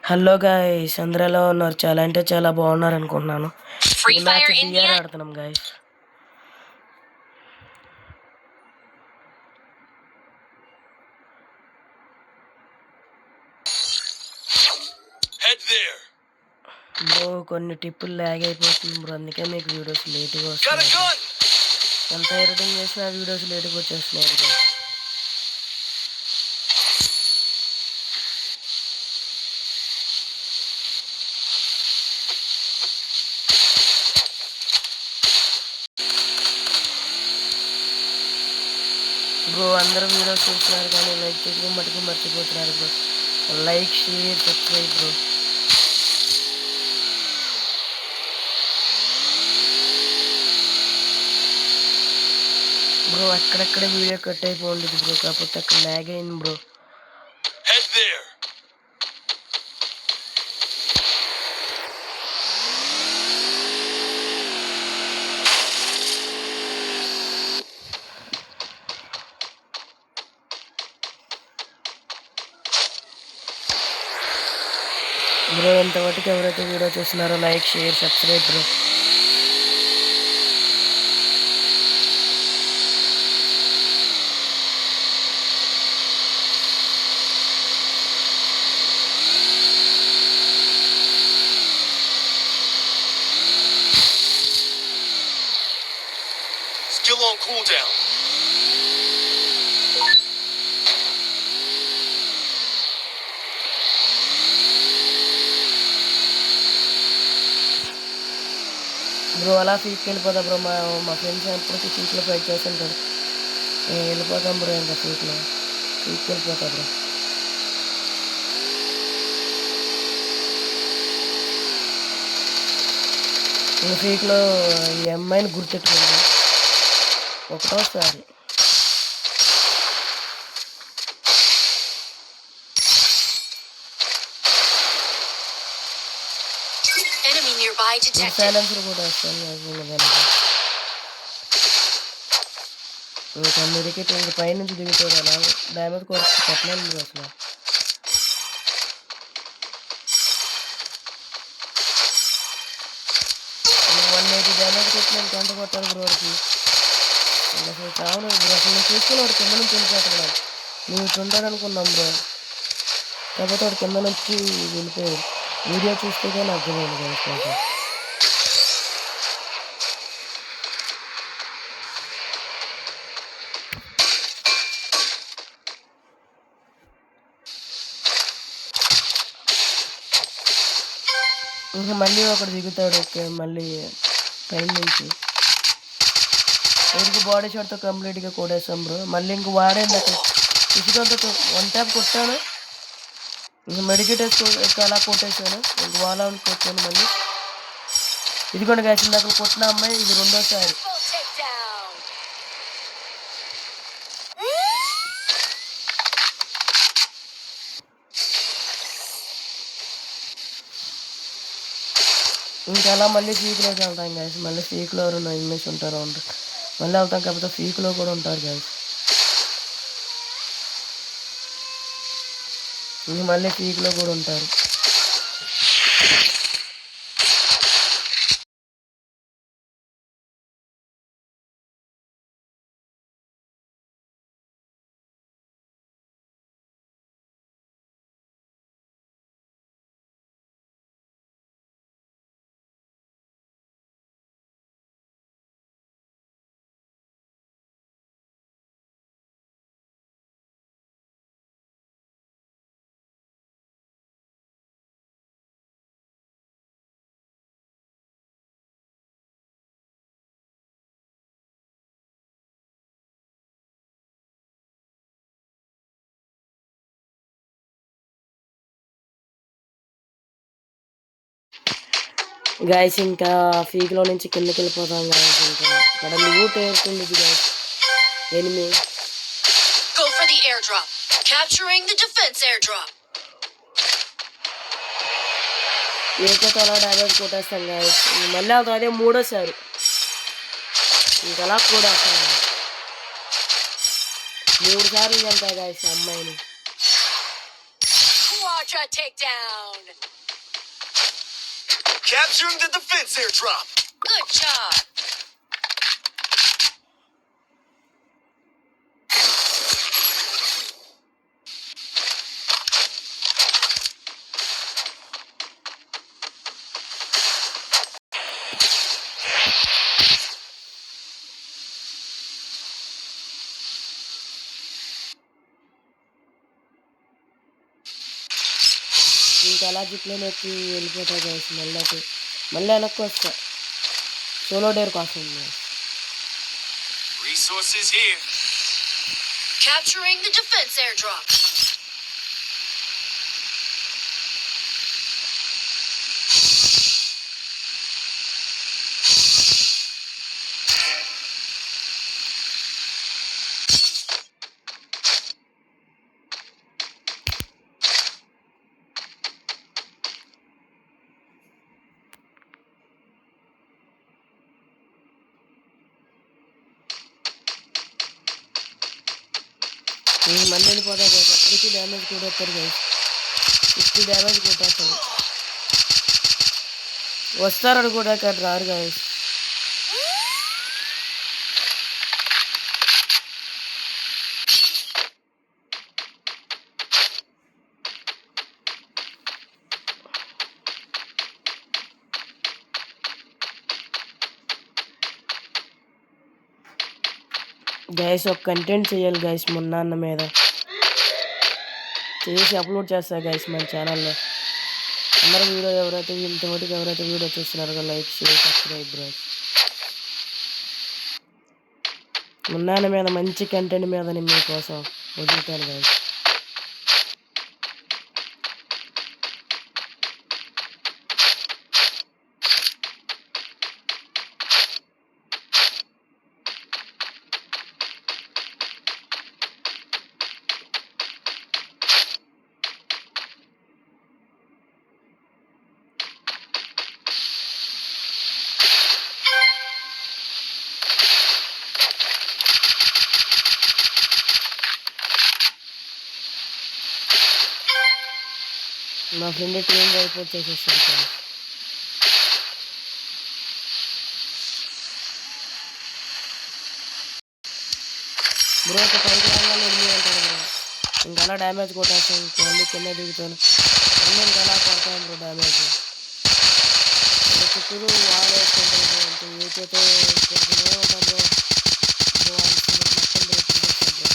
Hello guys, అందరూ ఎలా ఉన్నారు? చాలా అంటే చాలా బాగున్నారు అనుకుంటున్నాను. Free ఈ మ్యాచ్ Fire India. డిఆర్ ఆడుతున్నాం గాయ్స్. బ్రో కొన్ని టిప్పులు లాగ్ అయిపోతుంది బ్రో, అందుకే మీకు వీడియోస్ లేట్గా వస్తున్నాయి. ఎంత ఎడిటింగ్ చేసినా వీడియోస్ లేట్గా వచ్చేస్తున్నాయి బ్రో. బ్రో అందరూ వీడియోస్ చూస్తున్నారు కానీ లైక్ చేయడం మటుకు మర్చిపోతున్నారు bro. Like, share, subscribe bro. Bro అక్కడక్కడ వీడియో కట్ అయిపోయింది బ్రో, కాకపోతే అక్కడ ల్యాగ్ అయింది బ్రో. బ్రో ఎంతవరకు ఎవరైతే వీడియో చూస్తున్నారో like, share, subscribe bro. Still on cooldown. Bro అలా ఫీక్కి వెళ్ళిపోతా బ్రో. మా ఫ్రెండ్స్ ఎప్పటికీ ఫీక్లో ఫైట్ చేస్తుంటారు. నేను వెళ్ళిపోతాం బ్రో, ఇంకా ఫీక్కి వెళ్ళిపోతా బ్రో. ఈ ఫీక్లో ఈ అమ్మాయిని గుర్తెట్టుకుంది ఒకటోసారి. Enemy nearby detected. సైలెన్సర్ కూడా వస్తాను ఇంకా మెరికెట్ ఇంక పైనుంచి దిగుతాడు. అలా డ్యామేజ్ కూడా పెట్టలేదు బ్రో అసలు. డ్యామేజ్ కొట్టిన గంట కొట్టాలి బ్రో వాడికి. అసలు చావును బ్రో. అసలు నేను చూసుకుని వాడు కింద నుంచి వెళ్ళిపోతున్నాడు. మేము ఇటు ఉంటాడనుకున్నాం బ్రో, కాకపోతే వాడు కింద నుంచి వెళ్ళిపోయాడు. వీడియో చూస్తే కానీ అర్థమైంది కదా. ఇంకా మళ్ళీ ఒకడు దిగుతాడు మళ్ళీ పైన నుంచి. ఊరికి బాడీ షాట్తో కంప్లీట్గా కొట్టేస్తాం బ్రో. మళ్ళీ ఇంక వాడేది అక్కడ ఇసుకంతో వన్ ట్యాప్ కొట్టాను. ఇంక మెడికేట్ అలా కొట్టేసాను. ఇంక వాళ్ళ కొట్టాను మళ్ళీ. ఇదిగోండి గాయస్, ఇందాక కొట్టిన అమ్మాయి ఇది రెండోసారి. ఇంకా అలా మళ్ళీ ఫీక్లోకి వెళ్తాం గాయస్. మళ్ళీ ఫీక్లో ఎవరైనా ఇంగ్లీష్ ఉంటారో మళ్ళీ వెళ్తాం, కాకపోతే ఫీక్లో కూడా ఉంటారు గాయస్. ఇంక మళ్ళీ ఫీక్లో కూడా ఉంటారు. గాయస్ ఇంకా ఫీక్లో నుంచి కిందకి వెళ్ళిపోతాం గాయస్. ఇంకా ఇక్కడ లూట్ ఏరుతుంది guys. Enemy Go for the airdrop. Capturing the defense airdrop. ఏకతో అలా డ్యామేజ్ కొట్టేస్తాం గాయస్. మళ్ళీ అదే మూడోసారి ఇంకా అలా కూడా 3 సార్లు చంపా గాయస్ అమ్మాయిని. Quadra takedown. Capturing the defense airdrop. Good job. ఇంకా అలా జిప్లైన్ ఎక్కి వెళ్ళిపోతా గైస్. మళ్ళీ వెనక్కి వస్తా సోలో డేర్ కోసం. Resources here. Capturing the defense airdrop. మళ్ళీ వెళ్ళిపోతా గైస్. అప్పటికి డ్యామేజ్ కొట్టేస్తారు గైస్. 50 డ్యామేజ్ కొట్టేస్తారు. వస్తారని కూడా అక్కడ రారు గైస్. గైస్ ఒక కంటెంట్ చేయాలి గైస్ మొన్న అన్న మీద చేసి అప్లోడ్ చేస్తా గైస్ మన ఛానల్లో. అందరూ వీడియో ఇంతవరకు ఎవరైతే వీడియో చూస్తున్నారో లైక్ షేర్ సబ్స్క్రైబ్ బ్రో. మున్నాన్న మీద మంచి కంటెంట్ మీద నేను మీకోసం వదులుతాను గైస్. మా ఫ్రెండ్ టీం వైపు వచ్చేసేసాడు గైస్. బ్రో ఒక 5 రాగానే ఎనిమిది అంటాడు బ్రో. ఇంకా అలా డ్యామేజ్ కొట్టేస్తాను. మళ్ళీ కింద దిగుతాను. మళ్ళీ ఇంకా అలా కొడతాను బ్రో డ్యామేజ్. చుట్టూరు వాల్ వేసుకుంటాను బ్రో. అంటే ఏ చేతో కొడుతూనే ఉంటాను బ్రో. మొత్తం దొరికించేస్తాను బ్రో.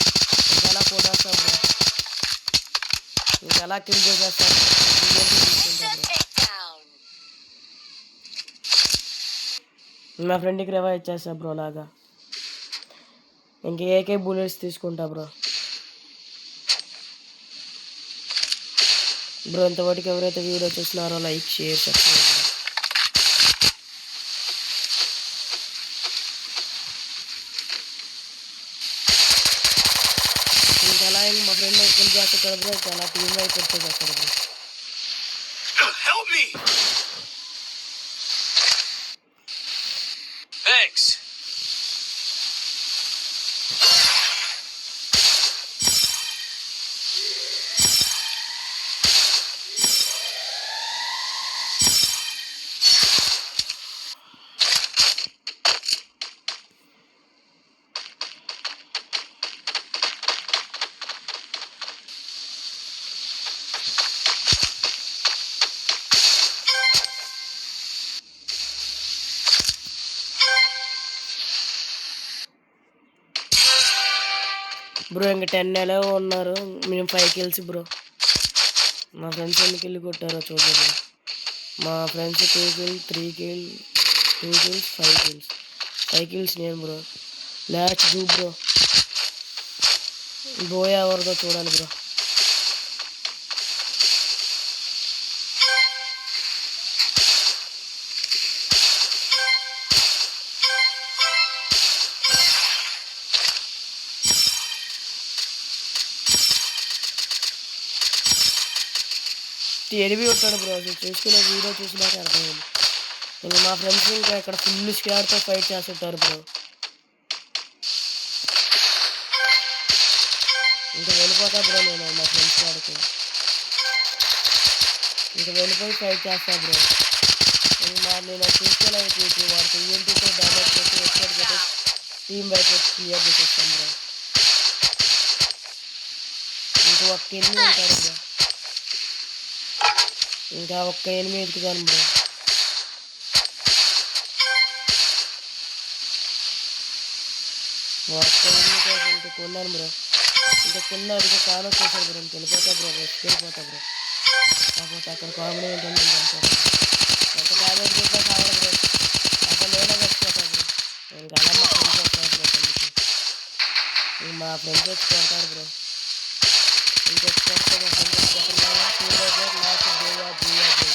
ఇంకా అలా కొట్టేస్తా బ్రో. ఇంకా అలా కిల్ చేసేస్తాను. మా ఫ్రెండ్కి రివైవ్ ఇచ్చేస్తా బ్రో లాగా. ఇంక ఏకే బుల్లెట్స్ తీసుకుంటా బ్రో. బ్రో ఇంతవరకు ఎవరైతే వీడియో చూస్తున్నారో లైక్ షేర్ సబ్స్క్రైబ్ బ్రో. ఇంకా అలా మా ఫ్రెండ్ ఎక్కువ చేస్తాడు బ్రో. ఇంకా అలా టీం వైపు వచ్చేసేస్తాడు bro. Help me. Thanks. Bro ఇంక 10 నెలలు ఉన్నారు. మేము 5 కిల్స్ బ్రో. మా ఫ్రెండ్స్ ఎన్ని కిల్ కొట్టారో చూద్దాం బ్రో. మా friends 2 kill 3 kill 2 kills 5 kills 5 kills నేను బ్రో. లాస్ట్ డూ బ్రో. బోయా ఎవరిదో చూడాలి బ్రో. ఎనిమి ఉంటాడు బ్రో. అసలు చూసుకునే వీడియో చూసినాక అర్థమైంది. ఇంకా మా ఫ్రెండ్స్ ఇంకా ఇక్కడ ఫుల్ స్క్వాడ్తో ఫైట్ చేస్తుంటారు బ్రో. ఇంకా వెళ్ళిపోతా బ్రో నేను మా ఫ్రెండ్స్ వాడికి. ఇంక వెళ్ళిపోయి ఫైట్ చేస్తా బ్రో. నేను అది చూసుకోలేకపోతే వాడితో ఏంటితో డ్యామేజ్ కొట్టి ఎక్కడ కొట్టి టీమ్ బయట క్లియర్ చేసేస్తాం బ్రో. ఇంకా ఒక్క ఎనిమిది ఉంటాడు బ్రో. ఇంకా ఒక్క ఎనిమిది ఎదుగుతాను బ్రో. ఒక్క ఎనిమిది కోసం ఇంకా కొన్నాను బ్రో. ఇంకా కింద అడిగి కాన్ వచ్చేసాడు బ్రో. వెళ్ళిపోతా బ్రో. రెస్ట్ వెళ్ళిపోతా బ్రో. కాకపోతే అక్కడ కామెడీ ఏంటంటే ఎంత డ్యామేజ్ కొట్టినా కావాలి బ్రో. అసలు నేనే చచ్చిపోతా బ్రో. ఇంకా అలా మా ఫ్రెండ్స్ వస్తారు బ్రో. కిందకి మా ఫ్రెండ్స్ వచ్చి కొడతారు బ్రో. ఇంకొచ్చి కొడితే మా ఫ్రెండ్స్ వచ్చి లాస్ట్